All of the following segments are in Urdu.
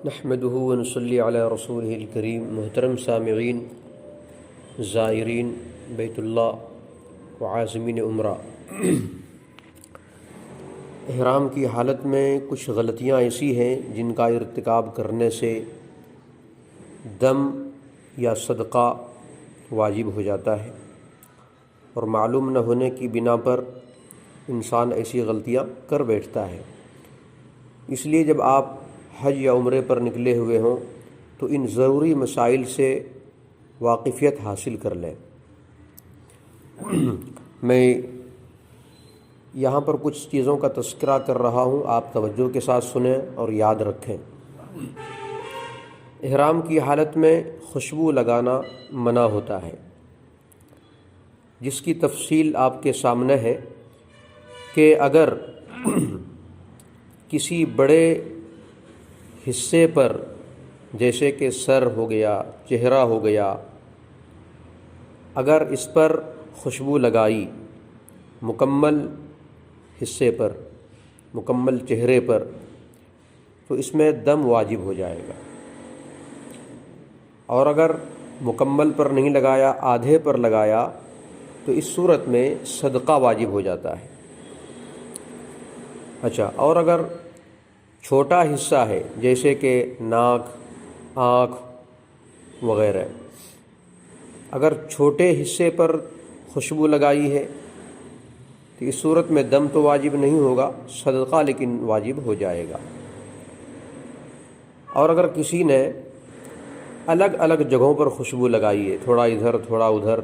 نحمده ونصلي علی رسوله الکریم۔ محترم سامعین، زائرین بیت اللہ وعازمین عمرہ، احرام کی حالت میں کچھ غلطیاں ایسی ہیں جن کا ارتکاب کرنے سے دم یا صدقہ واجب ہو جاتا ہے، اور معلوم نہ ہونے کی بنا پر انسان ایسی غلطیاں کر بیٹھتا ہے۔ اس لیے جب آپ حج یا عمرے پر نکلے ہوئے ہوں تو ان ضروری مسائل سے واقفیت حاصل کر لیں۔ میں یہاں پر کچھ چیزوں کا تذکرہ کر رہا ہوں، آپ توجہ کے ساتھ سنیں اور یاد رکھیں۔ احرام کی حالت میں خوشبو لگانا منع ہوتا ہے، جس کی تفصیل آپ کے سامنے ہے کہ اگر کسی بڑے حصے پر، جیسے کہ سر ہو گیا، چہرہ ہو گیا، اگر اس پر خوشبو لگائی مکمل حصے پر، مکمل چہرے پر، تو اس میں دم واجب ہو جائے گا۔ اور اگر مکمل پر نہیں لگایا، آدھے پر لگایا، تو اس صورت میں صدقہ واجب ہو جاتا ہے۔ اچھا، اور اگر چھوٹا حصہ ہے، جیسے کہ ناک، آنکھ وغیرہ، اگر چھوٹے حصے پر خوشبو لگائی ہے تو اس صورت میں دم تو واجب نہیں ہوگا، صدقہ لیکن واجب ہو جائے گا۔ اور اگر کسی نے الگ الگ جگہوں پر خوشبو لگائی ہے، تھوڑا ادھر تھوڑا ادھر،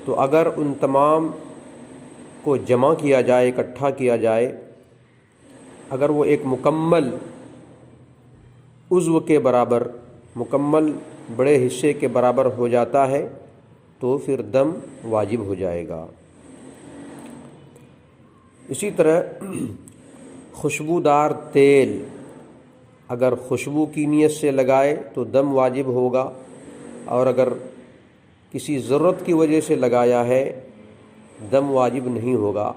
تو اگر ان تمام کو جمع کیا جائے، اکٹھا کیا جائے، اگر وہ ایک مکمل عضو کے برابر، مکمل بڑے حصے کے برابر ہو جاتا ہے تو پھر دم واجب ہو جائے گا۔ اسی طرح خوشبودار تیل اگر خوشبو کی نیت سے لگائے تو دم واجب ہوگا، اور اگر کسی ضرورت کی وجہ سے لگایا ہے دم واجب نہیں ہوگا،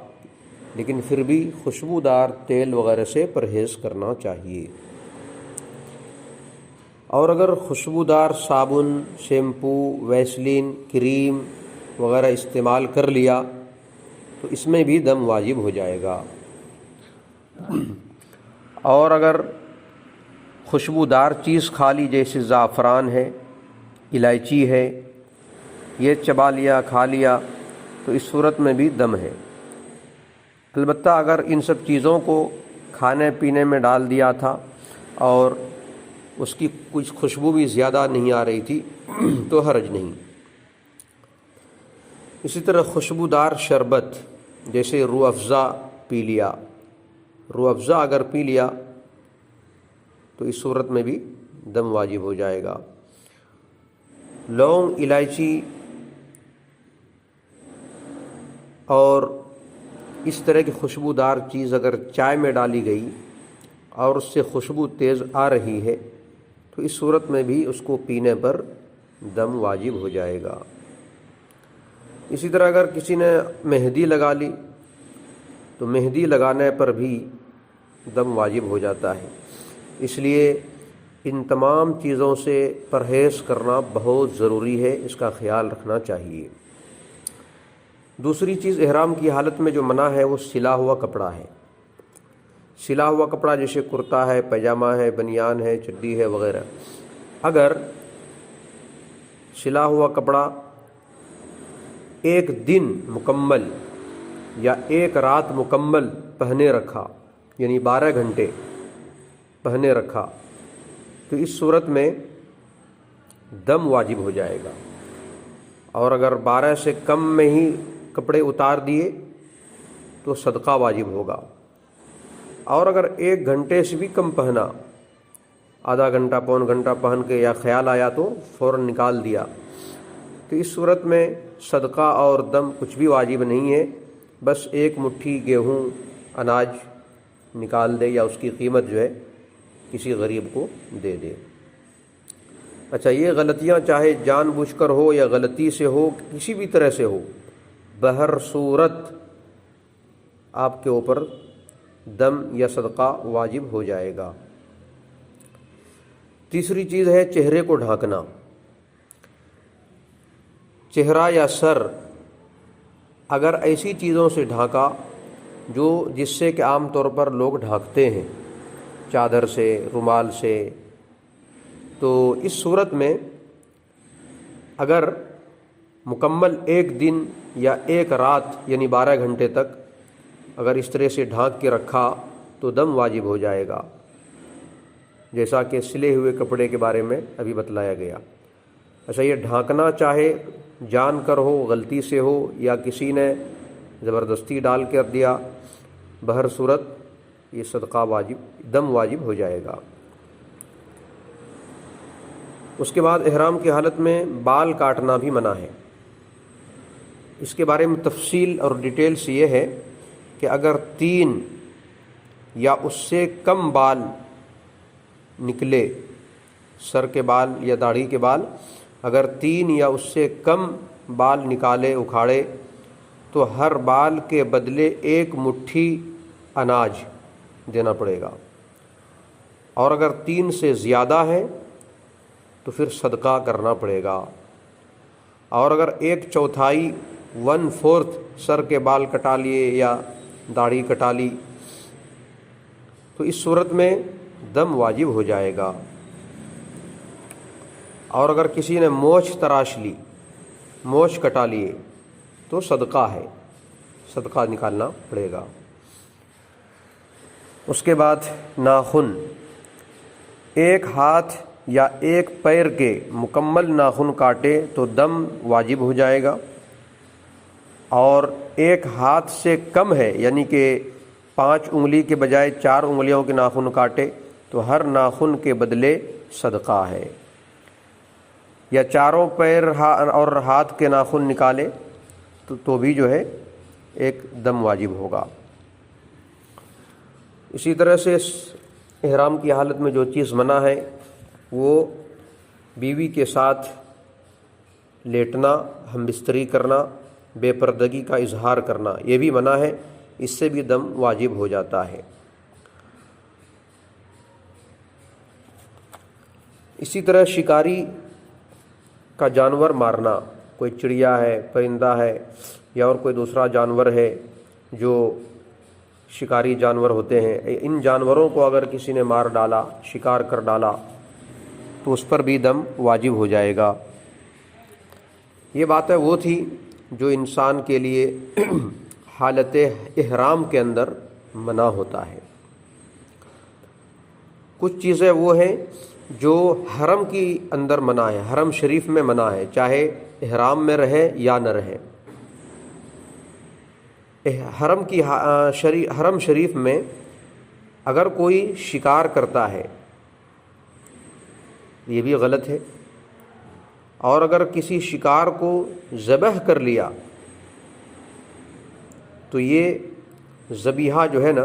لیکن پھر بھی خوشبودار تیل وغیرہ سے پرہیز کرنا چاہیے۔ اور اگر خوشبودار صابن، شیمپو، ویسلین، کریم وغیرہ استعمال کر لیا تو اس میں بھی دم واجب ہو جائے گا۔ اور اگر خوشبودار چیز کھا لی، جیسے زعفران ہے، الائچی ہے، یہ چبا لیا، کھا لیا، تو اس صورت میں بھی دم ہے۔ البتہ اگر ان سب چیزوں کو کھانے پینے میں ڈال دیا تھا اور اس کی کچھ خوشبو بھی زیادہ نہیں آ رہی تھی تو حرج نہیں۔ اسی طرح خوشبودار شربت، جیسے روح افزا پی لیا، روح افزا اگر پی لیا تو اس صورت میں بھی دم واجب ہو جائے گا۔ لونگ، الائچی اور اس طرح کی خوشبودار چیز اگر چائے میں ڈالی گئی اور اس سے خوشبو تیز آ رہی ہے تو اس صورت میں بھی اس کو پینے پر دم واجب ہو جائے گا۔ اسی طرح اگر کسی نے مہندی لگا لی تو مہندی لگانے پر بھی دم واجب ہو جاتا ہے۔ اس لیے ان تمام چیزوں سے پرہیز کرنا بہت ضروری ہے، اس کا خیال رکھنا چاہیے۔ دوسری چیز احرام کی حالت میں جو منع ہے وہ سلا ہوا کپڑا ہے۔ سلا ہوا کپڑا جیسے کرتا ہے، پیجامہ ہے، بنیان ہے، چڈی ہے وغیرہ، اگر سلا ہوا کپڑا ایک دن مکمل یا ایک رات مکمل پہنے رکھا، یعنی 12 گھنٹے پہنے رکھا، تو اس صورت میں دم واجب ہو جائے گا۔ اور اگر 12 سے کم میں ہی کپڑے اتار دیے تو صدقہ واجب ہوگا۔ اور اگر 1 گھنٹے سے بھی کم پہنا، آدھا گھنٹہ، پون گھنٹہ پہن کے یا خیال آیا تو فوراً نکال دیا، تو اس صورت میں صدقہ اور دم کچھ بھی واجب نہیں ہے، بس 1 مٹھی گیہوں، اناج نکال دے یا اس کی قیمت جو ہے کسی غریب کو دے دے۔ اچھا، یہ غلطیاں چاہے جان بوجھ کر ہو یا غلطی سے ہو، کسی بھی طرح سے ہو، بہر صورت آپ کے اوپر دم یا صدقہ واجب ہو جائے گا۔ تیسری چیز ہے چہرے کو ڈھانکنا. چہرہ یا سر اگر ایسی چیزوں سے ڈھانکا جس سے کہ عام طور پر لوگ ڈھانکتے ہیں، چادر سے، رومال سے، تو اس صورت میں اگر مکمل ایک دن یا ایک رات یعنی 12 گھنٹے تک اگر اس طرح سے ڈھانک کے رکھا تو دم واجب ہو جائے گا، جیسا کہ سلے ہوئے کپڑے کے بارے میں ابھی بتلایا گیا. اچھا، یہ ڈھانکنا چاہے جان کر ہو، غلطی سے ہو، یا کسی نے زبردستی ڈال کر دیا، بہر صورت یہ صدقہ واجب، دم واجب ہو جائے گا. اس کے بعد احرام کی حالت میں بال کاٹنا بھی منع ہے. اس کے بارے میں تفصیل اور ڈیٹیلز یہ ہے کہ اگر 3 یا اس سے کم بال نکلے، سر کے بال یا داڑھی کے بال اگر 3 یا اس سے کم بال نکالے، اکھاڑے، تو ہر بال کے بدلے 1 مٹھی اناج دینا پڑے گا. اور اگر 3 سے زیادہ ہے تو پھر صدقہ کرنا پڑے گا. اور اگر 1/4 1/4 سر کے بال کٹا لیے یا داڑھی کٹا لی تو اس صورت میں دم واجب ہو جائے گا. اور اگر کسی نے مونچھ تراش لی، مونچھ کٹا لیے تو صدقہ ہے، صدقہ نکالنا پڑے گا. اس کے بعد ناخن، ایک ہاتھ یا ایک پیر کے مکمل ناخن کاٹے تو دم واجب ہو جائے گا. اور ایک ہاتھ سے کم ہے یعنی کہ 5 انگلی کے بجائے 4 انگلیوں کے ناخن کاٹے تو ہر ناخن کے بدلے صدقہ ہے. یا چاروں پیر اور ہاتھ کے ناخن نکالے تو بھی جو ہے ایک دم واجب ہوگا. اسی طرح سے احرام کی حالت میں جو چیز منع ہے وہ بیوی کے ساتھ لیٹنا، ہم بستری کرنا، بے پردگی کا اظہار کرنا، یہ بھی منع ہے، اس سے بھی دم واجب ہو جاتا ہے. اسی طرح شکاری کا جانور مارنا، کوئی چڑیا ہے، پرندہ ہے یا اور کوئی دوسرا جانور ہے جو شکاری جانور ہوتے ہیں، ان جانوروں کو اگر کسی نے مار ڈالا، شکار کر ڈالا تو اس پر بھی دم واجب ہو جائے گا. یہ باتیں وہ تھی جو انسان کے لیے حالت احرام کے اندر منع ہوتا ہے. کچھ چیزیں وہ ہیں جو حرم کی اندر منع ہے، حرم شریف میں منع ہے، چاہے احرام میں رہے یا نہ رہے. حرم شریف میں اگر کوئی شکار کرتا ہے یہ بھی غلط ہے. اور اگر کسی شکار کو ذبح کر لیا تو یہ ذبیحہ جو ہے نا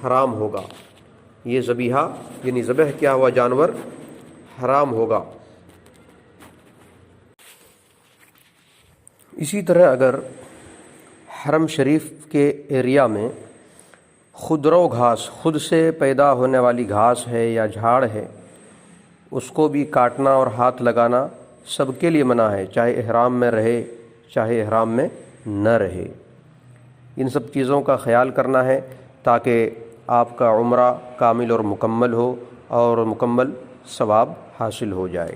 حرام ہوگا. یہ ذبیحہ یعنی ذبح کیا ہوا جانور حرام ہوگا. اسی طرح اگر حرم شریف کے ایریا میں خودرو گھاس، خود سے پیدا ہونے والی گھاس ہے یا جھاڑ ہے، اس کو بھی کاٹنا اور ہاتھ لگانا سب کے لیے منع ہے، چاہے احرام میں رہے چاہے احرام میں نہ رہے. ان سب چیزوں کا خیال کرنا ہے تاکہ آپ کا عمرہ کامل اور مکمل ہو اور مکمل ثواب حاصل ہو جائے.